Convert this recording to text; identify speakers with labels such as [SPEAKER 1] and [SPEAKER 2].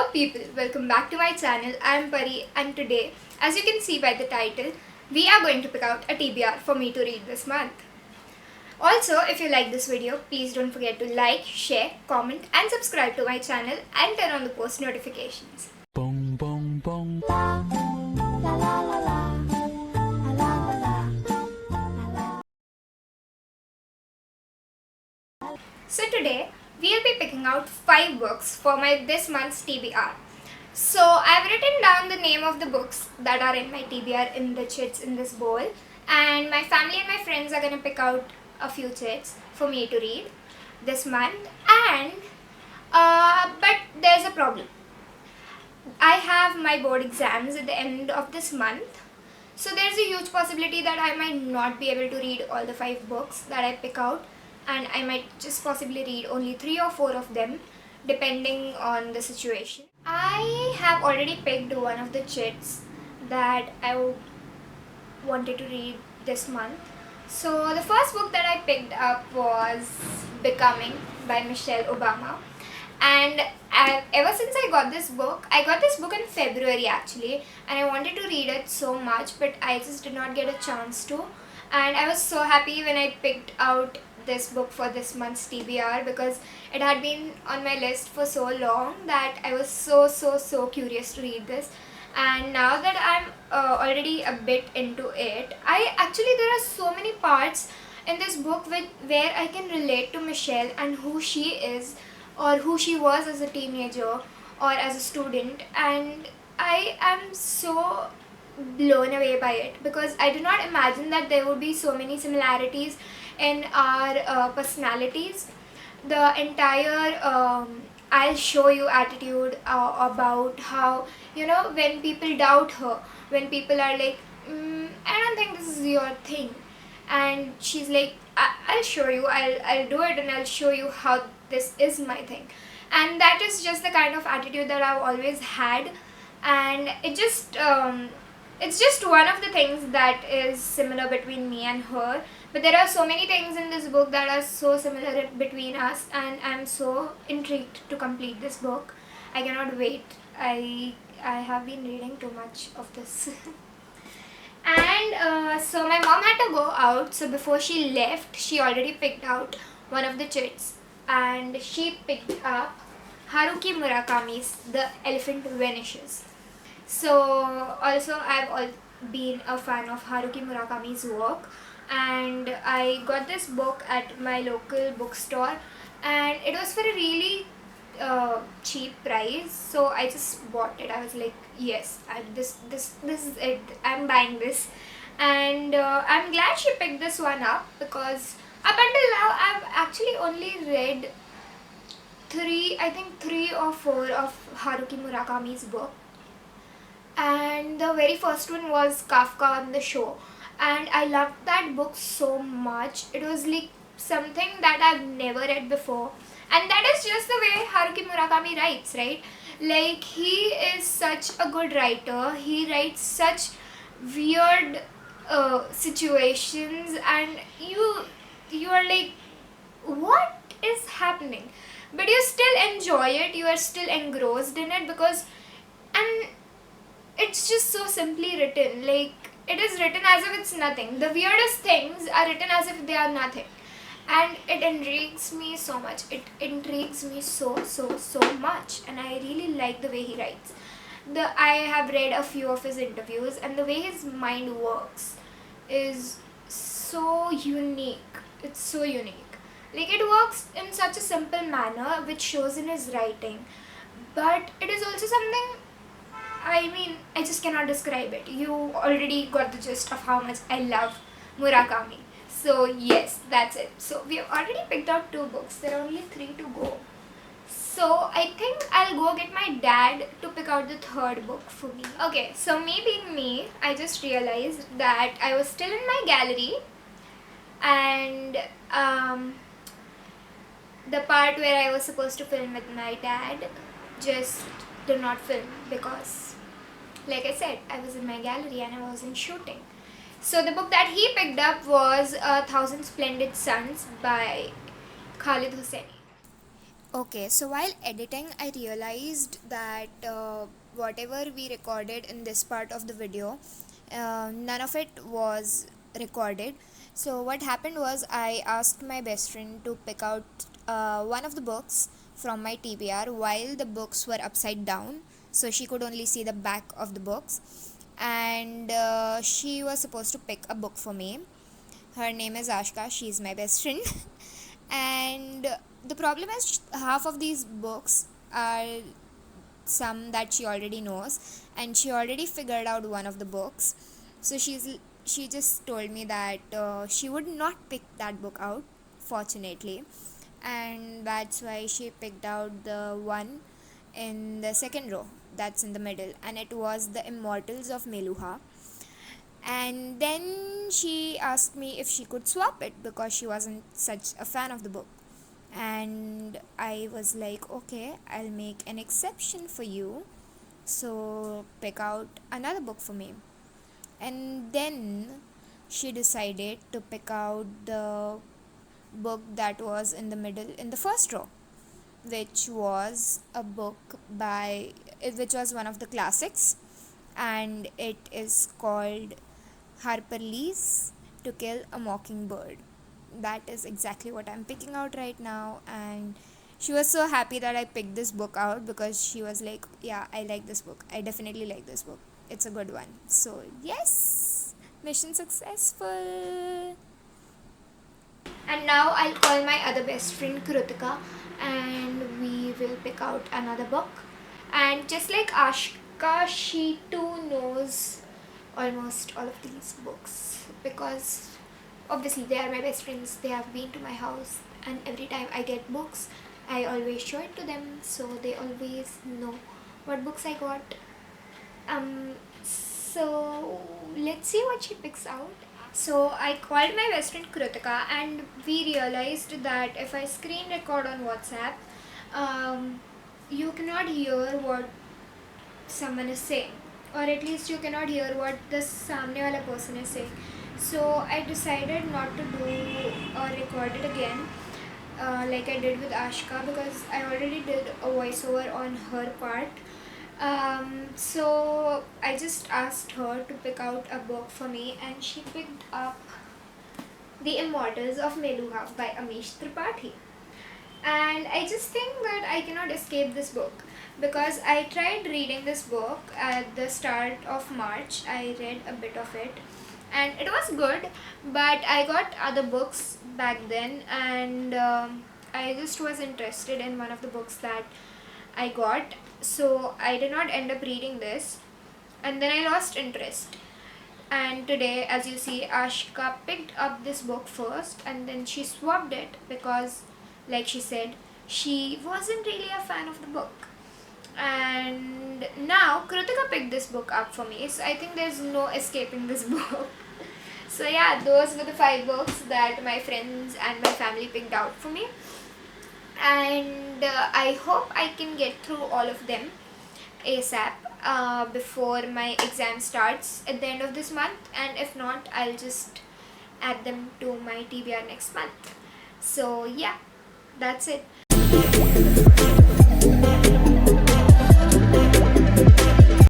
[SPEAKER 1] Hello people, welcome back to my channel. I am Pari and today, as you can see by the title, we are going to pick out a TBR for me to read this month. Also, if you like this video, please don't forget to like, share, comment and subscribe to my channel and turn on the post notifications.
[SPEAKER 2] Bong bong bong.
[SPEAKER 1] La, la, la, la, la. La, la, la, la. So today, we'll be picking out 5 books for my this month's TBR. So I've written down the name of the books that are in my TBR in the chits in this bowl, and my family and my friends are gonna pick out a few chits for me to read this month. And but there's a problem. I have my board exams at the end of this month, so there's a huge possibility that I might not be able to read all the 5 books that I pick out, and I might just possibly read only 3 or 4 of them depending on the situation. I have already picked one of the chits that I wanted to read this month. So the first book that I picked up was Becoming by Michelle Obama, and ever since I got this book in February actually, and I wanted to read it so much, but I just did not get a chance to, and I was so happy when I picked out this book for this month's TBR because it had been on my list for so long that I was so curious to read this. And now that I'm already a bit into it, there are so many parts in this book where I can relate to Michelle and who she is or who she was as a teenager or as a student, and I am so blown away by it because I did not imagine that there would be so many similarities in our personalities. The entire I'll show you attitude about how, when people doubt her, when people are like, I don't think this is your thing, and she's like, I'll show you, I'll do it and I'll show you how this is my thing. And that is just the kind of attitude that I've always had, and it's just one of the things that is similar between me and her. But there are so many things in this book that are so similar between us, and I'm so intrigued to complete this book. I cannot wait. I have been reading too much of this. And so my mom had to go out, so before she left, she already picked out one of the chits, and she picked up Haruki Murakami's The Elephant Vanishes. So also I've been a fan of Haruki Murakami's work, and I got this book at my local bookstore, and it was for a really cheap price, so I just bought it. I was like, yes, this is it, I'm buying this. And I'm glad she picked this one up because up until now I've actually only read 3 or 4 of Haruki Murakami's book, and the very first one was Kafka on the Shore, and I loved that book so much. It was like something that I've never read before, and that is just the way Haruki Murakami writes, right? Like, he is such a good writer. He writes such weird situations, and you are like, what is happening? But you still enjoy it. You are still engrossed in it because, and it's just so simply written. Like, it is written as if it's nothing. The weirdest things are written as if they are nothing, and it intrigues me so much. It intrigues me so much, and I really like the way he writes. I have read a few of his interviews, and the way his mind works is so unique. It's so unique. Like, it works in such a simple manner, which shows in his writing, but it is also something, I just cannot describe it. You already got the gist of how much I love Murakami. So yes, that's it. So we have already picked out 2 books. There are only 3 to go. So I think I'll go get my dad to pick out the 3rd book for me. Okay, so me being me, I just realized that I was still in my gallery, and the part where I was supposed to film with my dad just did not film because, like I said, I was in my gallery and I wasn't shooting. So the book that he picked up was 1,000 Splendid Suns by Khaled Hosseini. Okay, so while editing, I realized that whatever we recorded in this part of the video, none of it was recorded. So, what happened was, I asked my best friend to pick out one of the books from my TBR while the books were upside down, so she could only see the back of the books. And she was supposed to pick a book for me. Her name is Ashka, she's my best friend. And the problem is, half of these books are some that she already knows, and she already figured out one of the books. So she just told me that she would not pick that book out, fortunately, and that's why she picked out the one in the second row, that's in the middle, and it was the Immortals of Meluhav. And then she asked me if she could swap it because she wasn't such a fan of the book. And I was like, okay, I'll make an exception for you, so pick out another book for me. And then she decided to pick out the book that was in the middle in the first row, which was a book by which was one of the classics, and it is called Harperley's To Kill a Mockingbird. That is exactly what I'm picking out right now, and she was so happy that I picked this book out because she was like, yeah, I like this book, I definitely like this book, it's a good one. So yes, mission successful. And now I'll call my other best friend Kritika, and we will pick out another book. And just like Ashka, she too knows almost all of these books because obviously they are my best friends. They have been to my house, and every time I get books, I always show it to them, so they always know what books I got. So let's see what she picks out. So I called my best friend Kritika, and we realized that if I screen record on WhatsApp, you cannot hear what someone is saying, or at least you cannot hear what the samne wala person is saying. So I decided not to do or record it again, like I did with Ashka, because I already did a voiceover on her part. So I just asked her to pick out a book for me, and she picked up The Immortals of Meluhav by Amish Tripathi. And I just think that I cannot escape this book because I tried reading this book at the start of March. I read a bit of it and it was good, but I got other books back then, and I just was interested in one of the books that I got, so I did not end up reading this, and then I lost interest. And today, as you see, Ashka picked up this book first and then she swapped it because, like she said, she wasn't really a fan of the book. And now Kritika picked this book up for me, so I think there's no escaping this book. So yeah, those were the 5 books that my friends and my family picked out for me, and I hope I can get through all of them ASAP before my exam starts at the end of this month, and if not, I'll just add them to my TBR next month. So yeah, that's it.